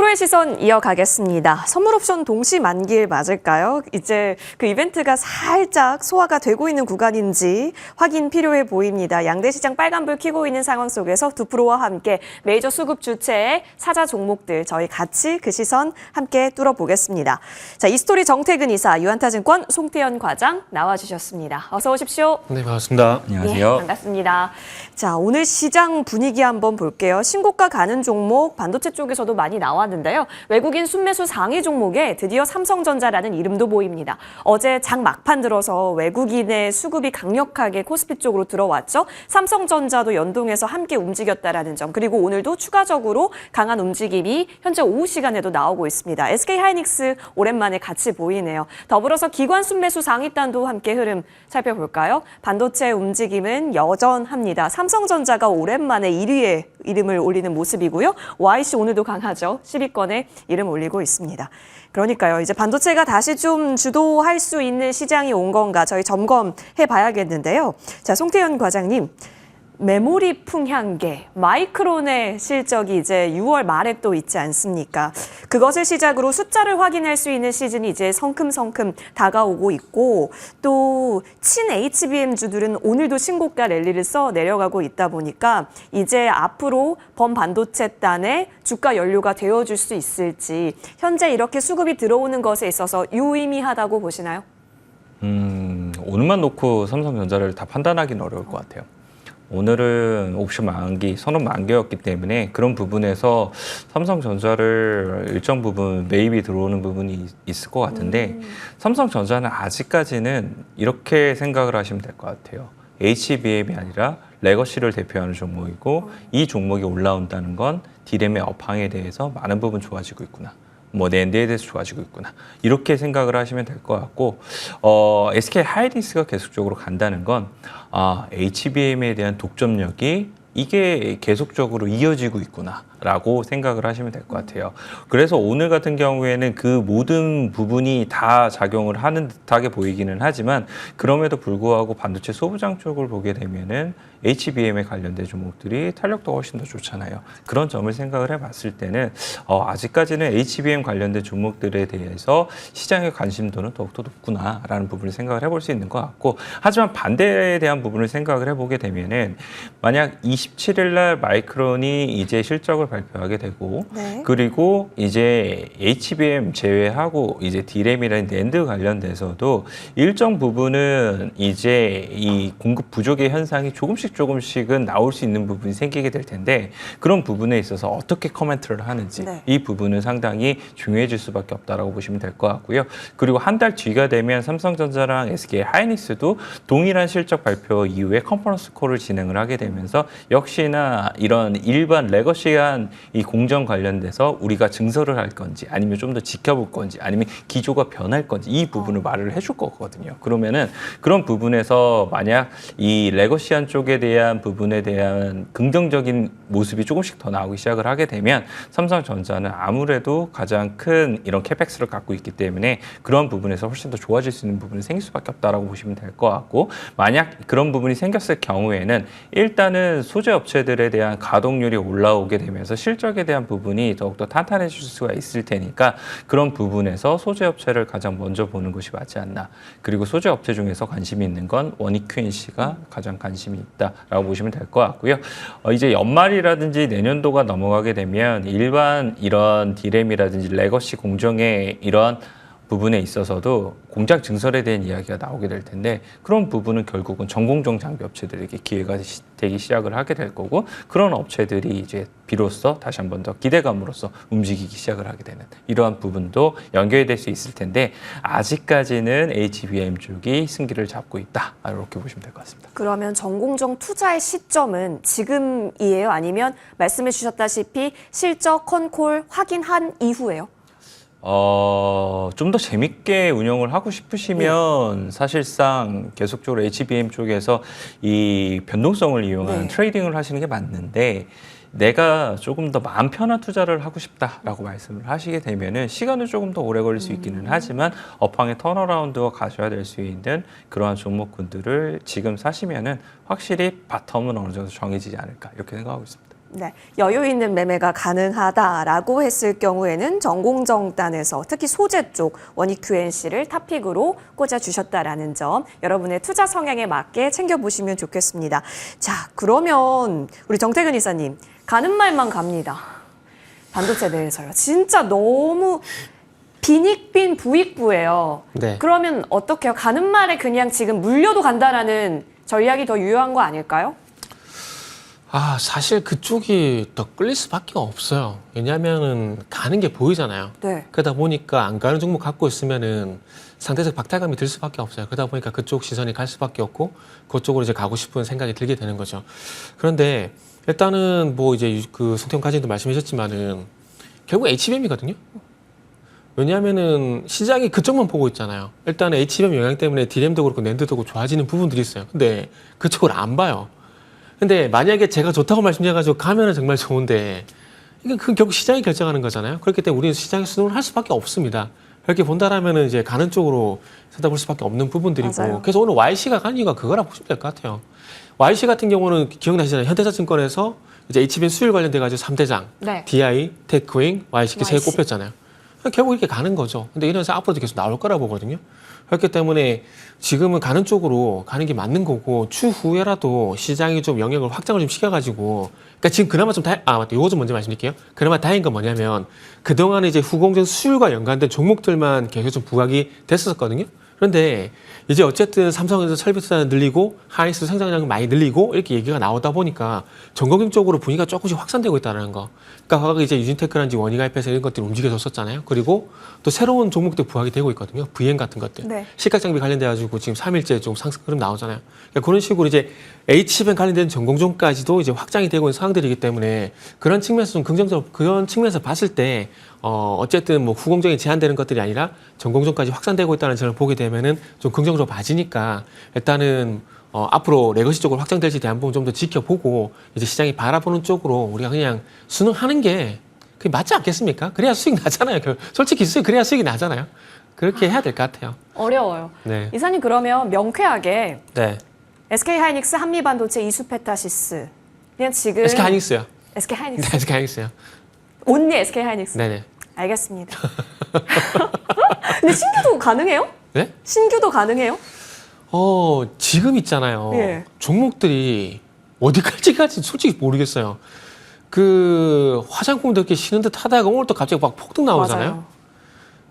프로의 시선 이어가겠습니다. 선물 옵션 동시 만기일 맞을까요? 이제 그 이벤트가 살짝 소화가 되고 있는 구간인지 확인 필요해 보입니다. 양대 시장 빨간불 켜고 있는 상황 속에서 두 프로와 함께 메이저 수급 주체의 사자 종목들 저희 같이 그 시선 함께 뚫어보겠습니다. 자, 이스토리 정태근 이사, 유한타증권 송태현 과장 나와주셨습니다. 어서 오십시오. 네, 반갑습니다. 안녕하세요. 네, 반갑습니다. 자, 오늘 시장 분위기 한번 볼게요. 신고가 가는 종목 반도체 쪽에서도 많이 나왔는데요. 외국인 순매수 상위 종목에 드디어 삼성전자라는 이름도 보입니다. 어제 장 막판 들어서 외국인의 수급이 강력하게 코스피 쪽으로 들어왔죠. 삼성전자도 연동해서 함께 움직였다라는 점. 그리고 오늘도 추가적으로 강한 움직임이 현재 오후 시간에도 나오고 있습니다. SK하이닉스 오랜만에 같이 보이네요. 더불어서 기관 순매수 상위단도 함께 흐름 살펴볼까요? 반도체 움직임은 여전합니다. 삼성전자가 오랜만에 1위에 이름을 올리는 모습이고요. YC 오늘도 강하죠. 10위권에 이름 올리고 있습니다. 그러니까요. 이제 반도체가 다시 좀 주도할 수 있는 시장이 온 건가 저희 점검해 봐야겠는데요. 자, 송태현 과장님. 메모리 풍향계, 마이크론의 실적이 이제 6월 말에 또 있지 않습니까? 그것을 시작으로 숫자를 확인할 수 있는 시즌이 이제 성큼성큼 다가오고 있고 또 친 HBM주들은 오늘도 신고가 랠리를 써 내려가고 있다 보니까 이제 앞으로 범반도체단의 주가 연료가 되어줄 수 있을지 현재 이렇게 수급이 들어오는 것에 있어서 유의미하다고 보시나요? 오늘만 놓고 삼성전자를 다 판단하기는 어려울 것 같아요. 오늘은 옵션 만기, 선언 만기였기 때문에 그런 부분에서 삼성전자를 일정 부분 매입이 들어오는 부분이 있을 것 같은데 삼성전자는 아직까지는 이렇게 생각을 하시면 될 것 같아요. HBM이 아니라 레거시를 대표하는 종목이고 이 종목이 올라온다는 건 디램의 업황에 대해서 많은 부분 좋아지고 있구나. 뭐 낸드에 대해서 좋아지고 있구나. 이렇게 생각을 하시면 될 것 같고 SK하이닉스가 계속적으로 간다는 건 HBM에 대한 독점력이 이게 계속적으로 이어지고 있구나라고 생각을 하시면 될 것 같아요. 그래서 오늘 같은 경우에는 그 모든 부분이 다 작용을 하는 듯하게 보이기는 하지만 그럼에도 불구하고 반도체 소부장 쪽을 보게 되면은 HBM에 관련된 종목들이 탄력도 훨씬 더 좋잖아요. 그런 점을 생각을 해봤을 때는 아직까지는 HBM 관련된 종목들에 대해서 시장의 관심도는 더욱더 높구나라는 부분을 생각을 해볼 수 있는 것 같고 하지만 반대에 대한 부분을 생각을 해보게 되면은 만약 27일 날 마이크론이 이제 실적을 발표하게 되고 네. 그리고 이제 HBM 제외하고 이제 디램이라는 낸드 관련돼서도 일정 부분은 이제 이 공급 부족의 현상이 조금씩은 나올 수 있는 부분이 생기게 될 텐데 그런 부분에 있어서 어떻게 커멘트를 하는지 네. 이 부분은 상당히 중요해질 수밖에 없다라고 보시면 될 것 같고요. 그리고 한 달 뒤가 되면 삼성전자랑 SK하이닉스도 동일한 실적 발표 이후에 컨퍼런스 콜을 진행을 하게 되면서 역시나 이런 일반 레거시한 이 공정 관련돼서 우리가 증설을 할 건지 아니면 좀 더 지켜볼 건지 아니면 기조가 변할 건지 이 부분을 말을 해줄 거거든요. 그러면은 그런 부분에서 만약 이 레거시한 쪽에 대한 부분에 대한 긍정적인 모습이 조금씩 더 나오기 시작을 하게 되면 삼성전자는 아무래도 가장 큰 이런 캐펙스를 갖고 있기 때문에 그런 부분에서 훨씬 더 좋아질 수 있는 부분이 생길 수밖에 없다라고 보시면 될 것 같고 만약 그런 부분이 생겼을 경우에는 일단은 소재 업체들에 대한 가동률이 올라오게 되면서 실적에 대한 부분이 더욱더 탄탄해질 수가 있을 테니까 그런 부분에서 소재 업체를 가장 먼저 보는 것이 맞지 않나. 그리고 소재 업체 중에서 관심이 있는 건 원익QNC가 가장 관심이 있다라고 보시면 될 것 같고요. 이제 연말이라든지 내년도가 넘어가게 되면 일반 이런 디램이라든지 레거시 공정의 이런 부분에 있어서도 공장 증설에 대한 이야기가 나오게 될 텐데 그런 부분은 결국은 전공정 장비 업체들에게 기회가 되기 시작을 하게 될 거고 그런 업체들이 이제 비로소 다시 한 번 더 기대감으로써 움직이기 시작을 하게 되는 이러한 부분도 연결이 될 수 있을 텐데 아직까지는 HBM 쪽이 승기를 잡고 있다 이렇게 보시면 될 것 같습니다. 그러면 전공정 투자의 시점은 지금이에요? 아니면 말씀해 주셨다시피 실적 컨콜 확인한 이후에요? 좀 더 재밌게 운영을 하고 싶으시면 사실상 계속적으로 HBM 쪽에서 이 변동성을 이용한 트레이딩을 하시는 게 맞는데 내가 조금 더 마음 편한 투자를 하고 싶다라고 말씀을 하시게 되면은 시간은 조금 더 오래 걸릴 수 있기는 하지만 업황의 턴어라운드가 가셔야 될 수 있는 그러한 종목군들을 지금 사시면은 확실히 바텀은 어느 정도 정해지지 않을까 이렇게 생각하고 있습니다. 네, 여유 있는 매매가 가능하다라고 했을 경우에는 전공정단에서 특히 소재 쪽 원익 QNC를 탑픽으로 꽂아주셨다라는 점 여러분의 투자 성향에 맞게 챙겨보시면 좋겠습니다. 자, 그러면 우리 정태근 이사님 가는 말만 갑니다. 반도체 대해서요. 진짜 너무 빈익빈 부익부예요. 네. 그러면 어떻게 해요? 가는 말에 그냥 지금 물려도 간다라는 전략이 더 유효한 거 아닐까요? 사실 그쪽이 더 끌릴 수밖에 없어요. 왜냐하면은 가는 게 보이잖아요. 네. 그러다 보니까 안 가는 종목 갖고 있으면은 상대적 박탈감이 들 수밖에 없어요. 그러다 보니까 그쪽 시선이 갈 수밖에 없고 그쪽으로 이제 가고 싶은 생각이 들게 되는 거죠. 그런데 일단은 뭐 이제 그 송태용 과장님도 말씀하셨지만은 결국 HBM이거든요. 왜냐하면은 시장이 그쪽만 보고 있잖아요. 일단 HBM 영향 때문에 DRAM도 그렇고 낸드도 그렇고 좋아지는 부분들이 있어요. 근데 그쪽을 안 봐요. 근데 만약에 제가 좋다고 말씀드려가지고 가면은 정말 좋은데 이게 그 결국 시장이 결정하는 거잖아요. 그렇기 때문에 우리는 시장에 수능을 할 수밖에 없습니다. 그렇게 본다라면은 이제 가는 쪽으로 쳐다볼 수밖에 없는 부분들이고 맞아요. 그래서 오늘 YC가 간 이유가 그거라 보시면 될 것 같아요. YC 같은 경우는 기억나시잖아요. 현대자증권에서 이제 HBM 수율 관련돼 가지고 3대장 네. DI, 테크윙, YC 이렇게 세 YC. 꼽혔잖아요. 결국 이렇게 가는 거죠. 근데 이런 회사 앞으로도 계속 나올 거라 보거든요. 그렇기 때문에 지금은 가는 쪽으로 가는 게 맞는 거고 추후에라도 시장이 좀 영역을 확장을 좀 시켜가지고 그러니까 지금 그나마 좀 맞다. 이거 좀 먼저 말씀드릴게요. 그나마 다행인 건 뭐냐면 그동안에 이제 후공정 수율과 연관된 종목들만 계속 좀 부각이 됐었거든요. 그런데 이제 어쨌든 삼성에서 설비 투자는 늘리고 하이닉스 생산량이 많이 늘리고 이렇게 얘기가 나오다 보니까 전공정 쪽으로 분위기가 조금씩 확산되고 있다는 거. 그러니까 과거 이제 유진테크라든지 원익아이패스 이런 것들이 움직여졌었잖아요. 그리고 또 새로운 종목들 부각이 되고 있거든요. VM 같은 것들. 네. 시각장비 관련돼 가지고 지금 3일째 좀 상승 흐름 나오잖아요. 그러니까 그런 식으로 이제 HBM 관련된 전공종까지도 이제 확장이 되고 있는 상황들이기 때문에 그런 측면에서 좀 긍정적으로 그런 측면에서 봤을 때 어쨌든 뭐 후공정이 제한되는 것들이 아니라 전공정까지 확산되고 있다는 점을 보게 되면은 좀 긍정적으로 봐지니까 일단은 앞으로 레거시 쪽으로 확장될지에 대한 부분 좀 더 지켜보고 이제 시장이 바라보는 쪽으로 우리가 그냥 순응하는 게 그게 맞지 않겠습니까? 그래야 수익 나잖아요. 솔직히 그래야 수익이 나잖아요. 그렇게 해야 될 것 같아요. 어려워요. 네. 이사님 그러면 명쾌하게 네. SK하이닉스, 한미반도체, 이수페타시스 그냥 지금 SK 하이닉스요. SK하이닉스 네, SK 하이닉스요. 온리 SK하이닉스 네네. 알겠습니다. 근데 신규도 가능해요? 네? 신규도 가능해요? 지금 있잖아요. 예. 종목들이 어디까지 갈지 솔직히 모르겠어요. 그 화장품도 이렇게 쉬는 듯 하다가 오늘 또 갑자기 막 폭등 나오잖아요. 맞아요.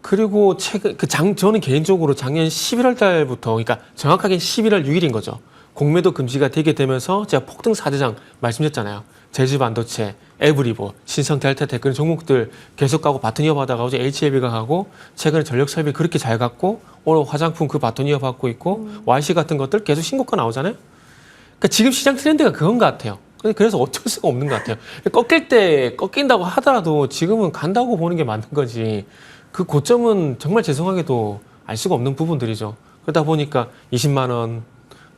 그리고 최근 저는 개인적으로 작년 11월 달부터 그러니까 정확하게 11월 6일인 거죠. 공매도 금지가 되게 되면서 제가 폭등 4대장 말씀드렸잖아요. 제주반도체, 에브리보, 신성 델타텍 그런 종목들 계속 가고 바톤 이어받아가고 이제 HLB가 가고 최근에 전력설비 그렇게 잘 갔고 오늘 화장품 그 바톤 이어받고 있고 YC 같은 것들 계속 신고가 나오잖아요. 그러니까 지금 시장 트렌드가 그건 것 같아요. 그래서 어쩔 수가 없는 것 같아요. 꺾일 때 꺾인다고 하더라도 지금은 간다고 보는 게 맞는 거지. 그 고점은 정말 죄송하게도 알 수가 없는 부분들이죠. 그러다 보니까 20만 원,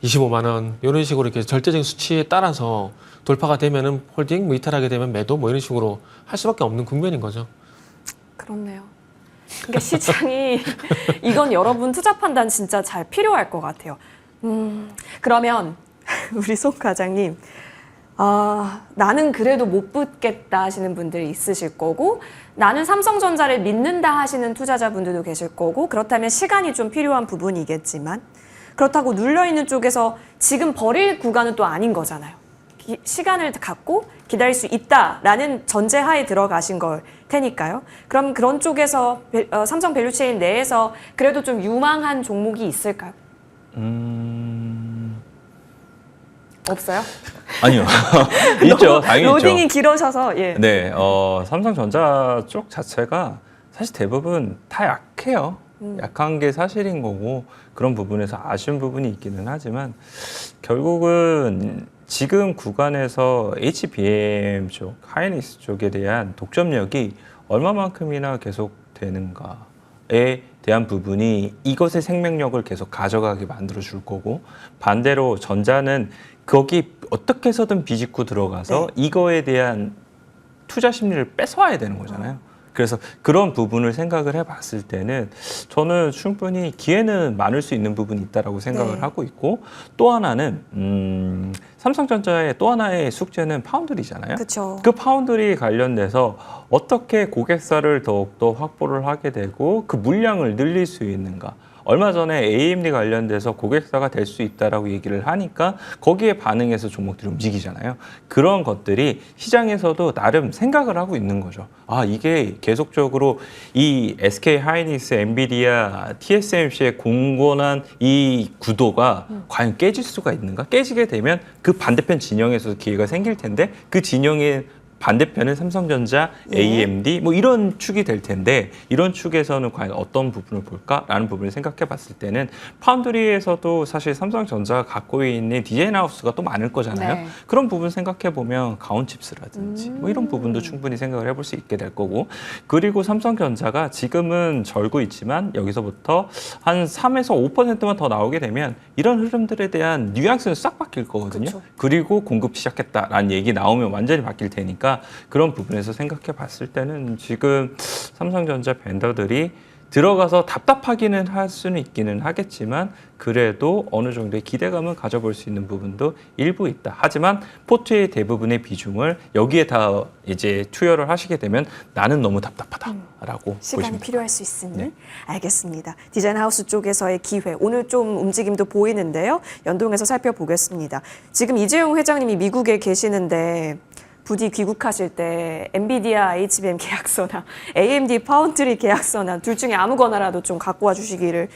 25만 원 이런 식으로 이렇게 절대적인 수치에 따라서 돌파가 되면은 홀딩, 뭐 이탈하게 되면 매도 뭐 이런 식으로 할 수밖에 없는 국면인 거죠. 그렇네요. 그러니까 시장이 이건 여러분 투자 판단 진짜 잘 필요할 것 같아요. 그러면 우리 송 과장님 나는 그래도 못 붙겠다 하시는 분들이 있으실 거고 나는 삼성전자를 믿는다 하시는 투자자분들도 계실 거고 그렇다면 시간이 좀 필요한 부분이겠지만 그렇다고 눌려있는 쪽에서 지금 버릴 구간은 또 아닌 거잖아요. 시간을 갖고 기다릴 수 있다라는 전제하에 들어가신 걸 테니까요. 그럼 그런 쪽에서 삼성 밸류체인 내에서 그래도 좀 유망한 종목이 있을까요? 없어요? 아니요. 있죠. 당연히 로딩이 있죠. 길어져서 예. 네, 삼성전자 쪽 자체가 사실 대부분 다 약해요. 약한 게 사실인 거고 그런 부분에서 아쉬운 부분이 있기는 하지만 결국은 지금 구간에서 HBM 쪽, 하이닉스 쪽에 대한 독점력이 얼마만큼이나 계속 되는가에 대한 부분이 이것의 생명력을 계속 가져가게 만들어 줄 거고 반대로 전자는 거기 어떻게 해서든 비집고 들어가서 이거에 대한 투자 심리를 뺏어와야 되는 거잖아요. 그래서 그런 부분을 생각을 해봤을 때는 저는 충분히 기회는 많을 수 있는 부분이 있다라고 생각을 네. 하고 있고, 또 하나는 삼성전자의 또 하나의 숙제는 파운드리잖아요. 그렇죠. 그 파운드리 관련돼서 어떻게 고객사를 더욱더 확보를 하게 되고 그 물량을 늘릴 수 있는가. 얼마 전에 AMD 관련돼서 고객사가 될 수 있다라고 얘기를 하니까 거기에 반응해서 종목들이 움직이잖아요. 그런 것들이 시장에서도 나름 생각을 하고 있는 거죠. 아, 이게 계속적으로 이 SK 하이닉스, 엔비디아, TSMC의 공gon한 이 구도가 과연 깨질 수가 있는가? 깨지게 되면 그 반대편 진영에서 기회가 생길 텐데 그 진영의 반대편은 삼성전자, 예. AMD 뭐 이런 축이 될 텐데 이런 축에서는 과연 어떤 부분을 볼까라는 부분을 생각해 봤을 때는 파운드리에서도 사실 삼성전자가 갖고 있는 디자인 하우스가 또 많을 거잖아요. 네. 그런 부분 생각해 보면 가온칩스라든지 뭐 이런 부분도 충분히 생각을 해볼 수 있게 될 거고, 그리고 삼성전자가 지금은 절고 있지만 여기서부터 한 3에서 5%만 더 나오게 되면 이런 흐름들에 대한 뉘앙스는 싹 바뀔 거거든요. 그쵸. 그리고 공급 시작했다라는 얘기 나오면 완전히 바뀔 테니까 그런 부분에서 생각해 봤을 때는 지금 삼성전자 벤더들이 들어가서 답답하기는 할 수는 있기는 하겠지만 그래도 어느 정도의 기대감을 가져볼 수 있는 부분도 일부 있다. 하지만 포트의 대부분의 비중을 여기에 다 이제 투여를 하시게 되면 나는 너무 답답하다라고 시간이 보시면 필요할 수 있으니 네. 알겠습니다. 디자인 하우스 쪽에서의 기회 오늘 좀 움직임도 보이는데요. 연동해서 살펴보겠습니다. 지금 이재용 회장님이 미국에 계시는데 부디 귀국하실 때 엔비디아 HBM 계약서나 AMD 파운드리 계약서나 둘 중에 아무거나라도 좀 갖고 와 주시기를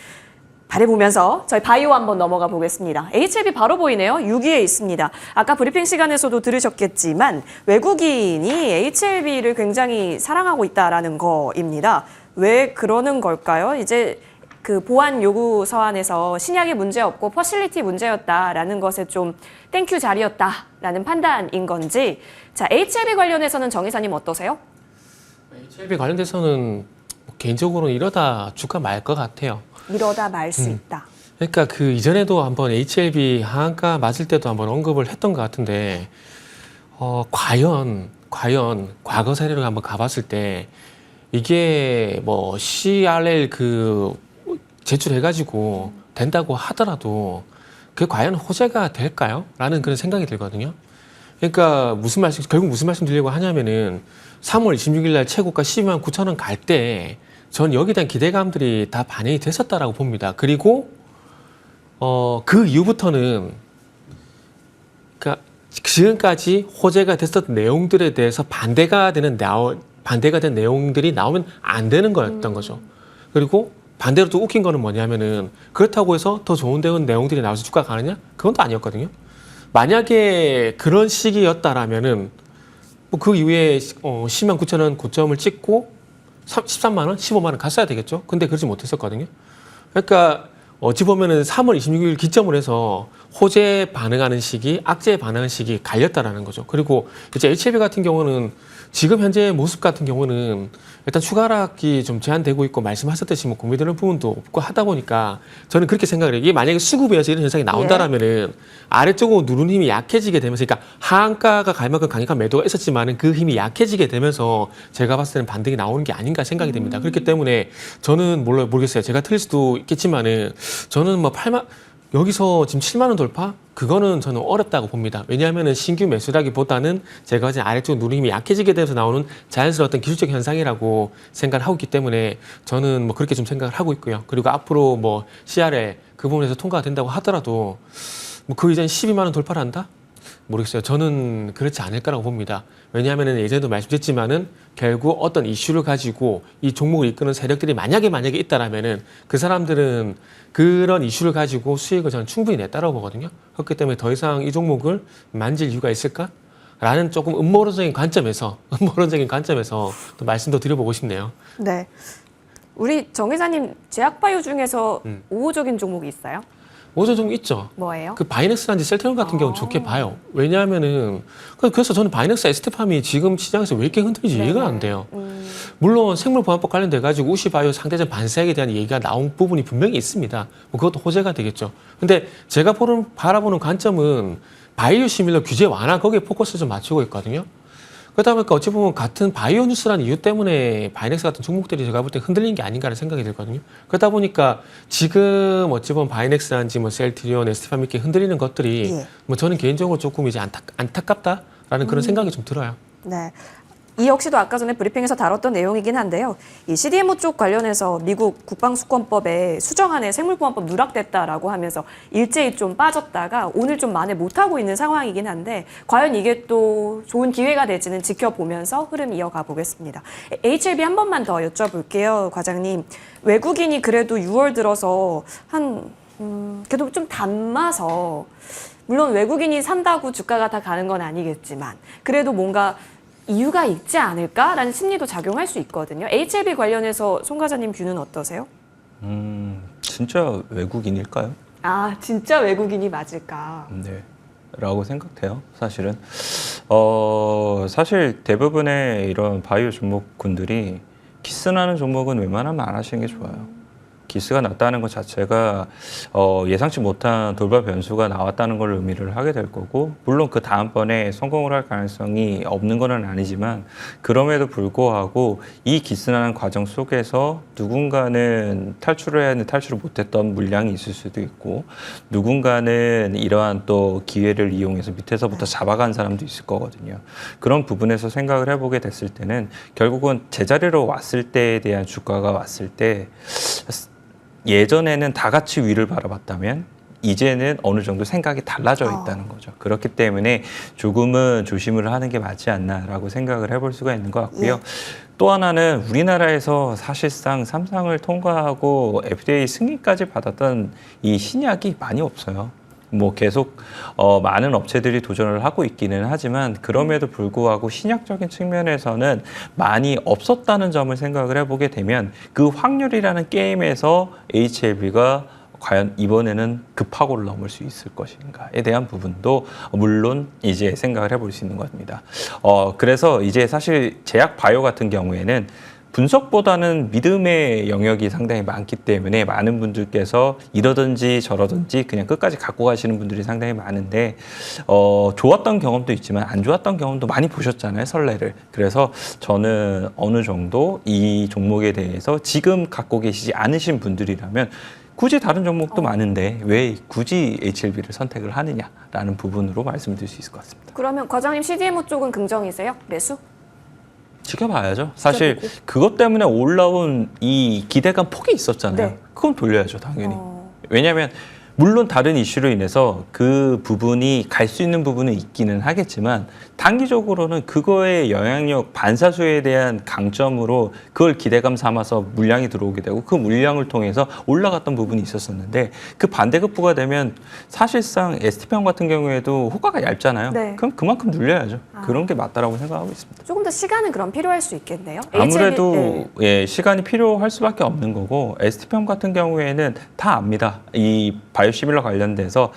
바라보면서 저희 바이오 한번 넘어가 보겠습니다. HLB 바로 보이네요. 6위에 있습니다. 아까 브리핑 시간에서도 들으셨겠지만 외국인이 HLB를 굉장히 사랑하고 있다라는 거입니다. 왜 그러는 걸까요? 이제 그 보안 요구 서한에서 신약이 문제 없고 퍼실리티 문제였다라는 것에 좀 땡큐 자리였다라는 판단인 건지. 자, HLB 관련해서는 정 이사님 어떠세요? HLB 관련돼서는 개인적으로는 이러다 주가 말 것 같아요. 이러다 말 수 있다. 그러니까 그 이전에도 한번 HLB 하한가 맞을 때도 한번 언급을 했던 것 같은데, 과연 과거 사례를 한번 가봤을 때 이게 뭐 CRL 그 제출해가지고 된다고 하더라도 그게 과연 호재가 될까요? 라는 그런 생각이 들거든요. 그러니까 결국 무슨 말씀 드리려고 하냐면은 3월 26일 날 최고가 12만 9천 원 갈 때 전 여기에 대한 기대감들이 다 반영이 됐었다라고 봅니다. 그리고 그 이후부터는 그러니까 지금까지 호재가 됐었던 내용들에 대해서 반대가 된 내용들이 나오면 안 되는 거였던 거죠. 그리고 반대로 또 웃긴 거는 뭐냐면은 그렇다고 해서 더 좋은 내용들이 나와서 주가가 가느냐? 그건 또 아니었거든요. 만약에 그런 시기였다라면은 뭐 그 이후에 10만 9천 원 고점을 찍고 13만 원, 15만 원 갔어야 되겠죠. 근데 그러지 못했었거든요. 그러니까 어찌 보면은 3월 26일 기점으로 해서 호재 반응하는 시기, 악재 반응하는 시기 갈렸다라는 거죠. 그리고 이제 HLB 같은 경우는 지금 현재 모습 같은 경우는 일단 추가 하락이 좀 제한되고 있고 말씀하셨듯이 뭐 고민되는 부분도 없고 하다 보니까 저는 그렇게 생각을 해요. 이게 만약에 수급이어서 이런 현상이 나온다라면은 아래쪽으로 누르는 힘이 약해지게 되면서, 그러니까 하한가가 갈 만큼 강력한 매도가 있었지만은 그 힘이 약해지게 되면서 제가 봤을 때는 반등이 나오는 게 아닌가 생각이 됩니다. 그렇기 때문에 저는 모르겠어요. 제가 틀릴 수도 있겠지만은 저는 뭐 여기서 지금 7만 원 돌파? 그거는 저는 어렵다고 봅니다. 왜냐하면 신규 매수라기보다는 제가 가진 아래쪽 누림이 약해지게 되면서 나오는 자연스러운 어떤 기술적 현상이라고 생각을 하고 있기 때문에 저는 뭐 그렇게 좀 생각을 하고 있고요. 그리고 앞으로 뭐 CRL 그 부분에서 통과가 된다고 하더라도 뭐 그 이전 12만 원 돌파를 한다? 모르겠어요. 저는 그렇지 않을 거라고 봅니다. 왜냐하면 예전에도 말씀드렸지만은 결국 어떤 이슈를 가지고 이 종목을 이끄는 세력들이 만약에 있다라면은 그 사람들은 그런 이슈를 가지고 수익을 저는 충분히 냈다라고 보거든요. 그렇기 때문에 더 이상 이 종목을 만질 이유가 있을까? 라는 조금 음모론적인 관점에서 또 말씀도 드려보고 싶네요. 네. 우리 정 이사님 제약바이오 중에서 우호적인 종목이 있어요? 오저 좀 있죠. 뭐예요? 그 바이넥스라든지 셀트리온 같은 경우는 좋게 봐요. 왜냐하면은 그래서 저는 바이넥스 에스테팜이 지금 시장에서 왜 이렇게 흔들리지 이해가 안 돼요. 물론 생물보안법 관련돼 가지고 우시바이오 상대적 반세에 대한 얘기가 나온 부분이 분명히 있습니다. 뭐 그것도 호재가 되겠죠. 근데 제가 바라보는 관점은 바이오 시밀러 규제 완화 거기에 포커스 좀 맞추고 있거든요. 그러다 보니까 어찌 보면 같은 바이오 뉴스라는 이유 때문에 바이넥스 같은 종목들이 제가 볼 때 흔들린 게 아닌가라는 생각이 들거든요. 그러다 보니까 지금 어찌 보면 바이넥스라든지 뭐 셀트리온, ST팜 이렇게 흔들리는 것들이 예. 뭐 저는 개인적으로 조금 이제 안타깝다라는 그런 생각이 좀 들어요. 네. 이 역시도 아까 전에 브리핑에서 다뤘던 내용이긴 한데요. 이 CDMO 쪽 관련해서 미국 국방수권법에 수정안에 생물보안법 누락됐다라고 하면서 일제히 좀 빠졌다가 오늘 좀 만회 못하고 있는 상황이긴 한데 과연 이게 또 좋은 기회가 될지는 지켜보면서 흐름 이어가 보겠습니다. HLB 한 번만 더 여쭤볼게요, 과장님. 외국인이 그래도 6월 들어서 그래도 좀 담아서 물론 외국인이 산다고 주가가 다 가는 건 아니겠지만 그래도 뭔가 이유가 있지 않을까라는 심리도 작용할 수 있거든요. HLB 관련해서 송 과장님 뷰는 어떠세요? 진짜 외국인일까요? 아, 진짜 외국인이 맞을까? 네. 라고 생각돼요. 사실은. 사실 대부분의 이런 바이오 종목군들이 기스나는 종목은 웬만하면 안 하시는 게 좋아요. 기스가 났다는 것 자체가 예상치 못한 돌발 변수가 나왔다는 걸 의미를 하게 될 거고, 물론 그 다음번에 성공을 할 가능성이 없는 건 아니지만 그럼에도 불구하고 이 기스나는 과정 속에서 누군가는 탈출을 해야 하는데 탈출을 못했던 물량이 있을 수도 있고, 누군가는 이러한 또 기회를 이용해서 밑에서부터 잡아간 사람도 있을 거거든요. 그런 부분에서 생각을 해보게 됐을 때는 결국은 제자리로 왔을 때에 대한 주가가 왔을 때 예전에는 다 같이 위를 바라봤다면 이제는 어느 정도 생각이 달라져 있다는 거죠. 그렇기 때문에 조금은 조심을 하는 게 맞지 않나라고 생각을 해볼 수가 있는 것 같고요. 예. 또 하나는 우리나라에서 사실상 3상을 통과하고 FDA 승인까지 받았던 이 신약이 많이 없어요. 뭐 계속 많은 업체들이 도전을 하고 있기는 하지만 그럼에도 불구하고 신약적인 측면에서는 많이 없었다는 점을 생각을 해보게 되면 그 확률이라는 게임에서 HLB가 과연 이번에는 급하고를 넘을 수 있을 것인가에 대한 부분도 물론 이제 생각을 해볼 수 있는 겁니다. 그래서 이제 사실 제약 바이오 같은 경우에는 분석보다는 믿음의 영역이 상당히 많기 때문에 많은 분들께서 이러든지 저러든지 그냥 끝까지 갖고 가시는 분들이 상당히 많은데 좋았던 경험도 있지만 안 좋았던 경험도 많이 보셨잖아요, 선례를. 그래서 저는 어느 정도 이 종목에 대해서 지금 갖고 계시지 않으신 분들이라면 굳이 다른 종목도 많은데 왜 굳이 HLB를 선택을 하느냐라는 부분으로 말씀드릴 수 있을 것 같습니다. 그러면 과장님 CDMO 쪽은 긍정이세요? 매수? 지켜봐야죠. 사실 그것 때문에 올라온 이 기대감 폭이 있었잖아요. 네. 그건 돌려야죠, 당연히. 왜냐하면 물론 다른 이슈로 인해서 그 부분이 갈 수 있는 부분은 있기는 하겠지만 단기적으로는 그거의 영향력 반사수에 대한 강점으로 그걸 기대감 삼아서 물량이 들어오게 되고 그 물량을 통해서 올라갔던 부분이 있었었는데 그 반대급부가 되면 사실상 ST팜 같은 경우에도 호가가 얇잖아요. 네. 그럼 그만큼 눌려야죠. 그런 게 맞다라고 생각하고 있습니다. 조금 더 시간은 그럼 필요할 수 있겠네요. 아무래도 HLB, 예, 시간이 필요할 수밖에 없는 거고 ST팜 같은 경우에는 다 압니다. 이 바이오시밀러 관련돼서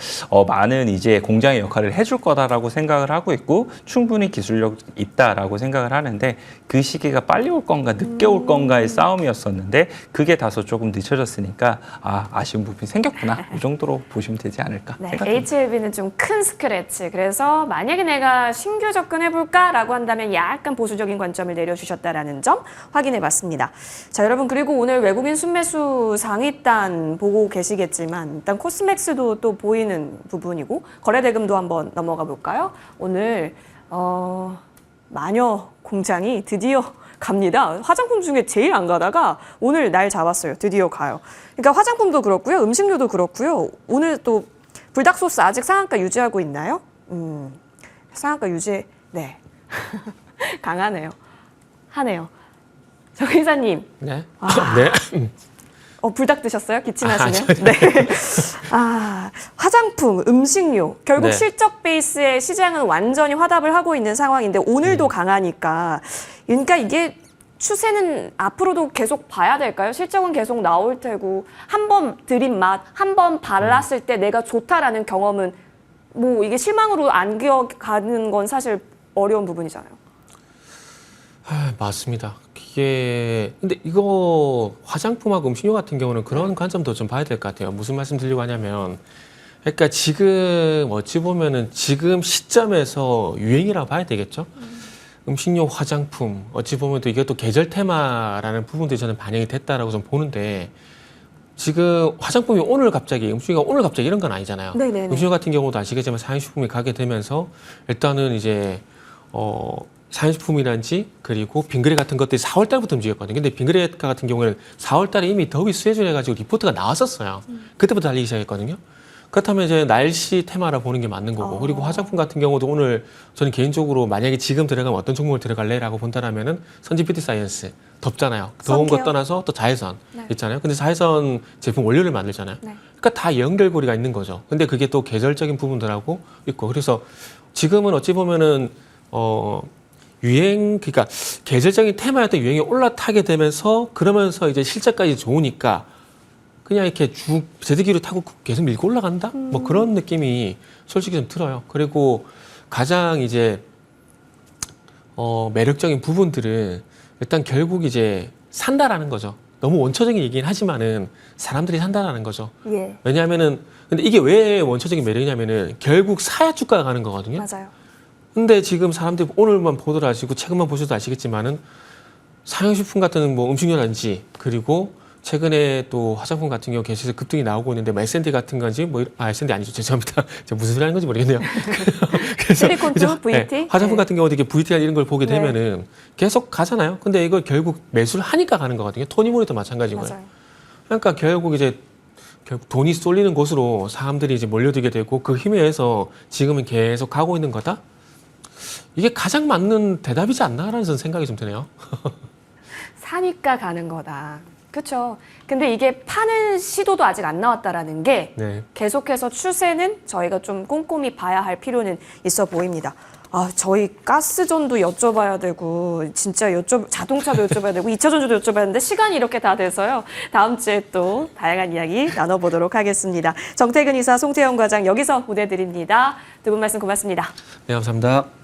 많은 이제 공장의 역할을 해줄 거다라고 생각을 하고 있고 충분히 기술력 있다라고 생각을 하는데 그 시기가 빨리 올 건가 늦게 올 건가의 싸움이었었는데 그게 다소 조금 늦춰졌으니까 아쉬운 부분이 생겼구나 이 정도로 보시면 되지 않을까 네, 생각합니다. HLB는 좀 큰 스크래치. 그래서 만약에 내가 신규 접근해볼까라고 한다면 약간 보수적인 관점을 내려주셨다라는 점 확인해봤습니다. 자, 여러분 그리고 오늘 외국인 순매수 상위단 보고 계시겠지만 일단 코스맥스도 또 보이는 부분이고 거래대금도 한번 넘어가 볼까요? 오늘 마녀 공장이 드디어 갑니다. 화장품 중에 제일 안 가다가 오늘 날 잡았어요. 드디어 가요. 그러니까 화장품도 그렇고요. 음식료도 그렇고요. 오늘 또 불닭소스 아직 상한가 유지하고 있나요? 상한가 유지, 네. 강하네요. 하네요. 정 이사님. 네. 네. 불닭 드셨어요? 기침하시네요. 전혀. 네. 화장품, 음식료. 결국 네. 실적 베이스의 시장은 완전히 화답을 하고 있는 상황인데 오늘도 강하니까. 그러니까 이게 추세는 앞으로도 계속 봐야 될까요? 실적은 계속 나올 테고 한 번 들인 맛, 한 번 발랐을 때 내가 좋다라는 경험은 뭐 이게 실망으로 안 기억가는 건 사실 어려운 부분이잖아요. 맞습니다. 이게 근데 이거 화장품하고 음식료 같은 경우는 그런 관점도 좀 봐야 될 것 같아요. 무슨 말씀 드리려고 하냐면 그러니까 지금 어찌 보면은 지금 시점에서 유행이라고 봐야 되겠죠. 음식료, 화장품 어찌 보면 또 이게 또 계절 테마라는 부분들이 저는 반영이 됐다라고 좀 보는데 지금 화장품이 오늘 갑자기 음식료가 오늘 갑자기 이런 건 아니잖아요. 네네네. 음식료 같은 경우도 아시겠지만 사행식품이 가게 되면서 일단은 이제 사행식품이란지 그리고 빙그레 같은 것들이 4월 달부터 움직였거든요. 근데 빙그레 같은 경우에는 4월 달에 이미 더위 수혜주 해가지고 리포트가 나왔었어요. 그때부터 달리기 시작했거든요. 그렇다면 이제 날씨 테마라 보는 게 맞는 거고 그리고 화장품 같은 경우도 오늘 저는 개인적으로 만약에 지금 들어가면 어떤 종목을 들어갈래라고 본다라면은 선진 뷰티 사이언스 덥잖아요. 더운 것 선케어? 떠나서 또 자외선 네. 있잖아요. 근데 자외선 제품 원료를 만들잖아요. 네. 그러니까 다 연결고리가 있는 거죠. 근데 그게 또 계절적인 부분들하고 있고 그래서 지금은 어찌 보면은 유행 그러니까 계절적인 테마였던 유행이 올라타게 되면서 그러면서 이제 실적까지 좋으니까 그냥 이렇게 쭉 제드기로 타고 계속 밀고 올라간다? 뭐 그런 느낌이 솔직히 좀 들어요. 그리고 가장 이제 매력적인 부분들은 일단 결국 이제 산다라는 거죠. 너무 원초적인 얘기긴 하지만은 사람들이 산다라는 거죠. 예, 왜냐하면은 근데 이게 왜 원초적인 매력이냐면은 결국 사야 주가가 가는 거거든요. 맞아요. 근데 지금 사람들이 오늘만 보더라 아시고 최근만 보셔도 아시겠지만은 사용식품 같은 뭐 음식료라든지 그리고 최근에 또 화장품 같은 경우 계속해서 급등이 나오고 있는데 뭐 S&D 같은 건지 S&D 아니죠. 죄송합니다. 제가 무슨 소리 하는 건지 모르겠네요. 그래서 실리콘 이제, 또 VT? 화장품 네. 같은 경우도 이렇게 VTR 이런 걸 보게 네. 되면은 계속 가잖아요. 근데 이걸 결국 매수를 하니까 가는 거거든요. 토니모니도 마찬가지인 거예요. 맞아요. 그러니까 결국 이제 결국 돈이 쏠리는 곳으로 사람들이 이제 몰려들게 되고 그 힘에 의해서 지금은 계속 가고 있는 거다. 이게 가장 맞는 대답이지 않나라는 생각이 좀 드네요. 사니까 가는 거다. 그렇죠. 근데 이게 파는 시도도 아직 안 나왔다라는 게 네. 계속해서 추세는 저희가 좀 꼼꼼히 봐야 할 필요는 있어 보입니다. 아, 저희 가스전도 여쭤봐야 되고 진짜 자동차도 여쭤봐야 되고 2차 전지도 여쭤봐야 되는데 시간이 이렇게 다 돼서요. 다음 주에 또 다양한 이야기 나눠보도록 하겠습니다. 정태근 이사, 송태영 과장 여기서 보내드립니다. 두 분 말씀 고맙습니다. 네, 감사합니다.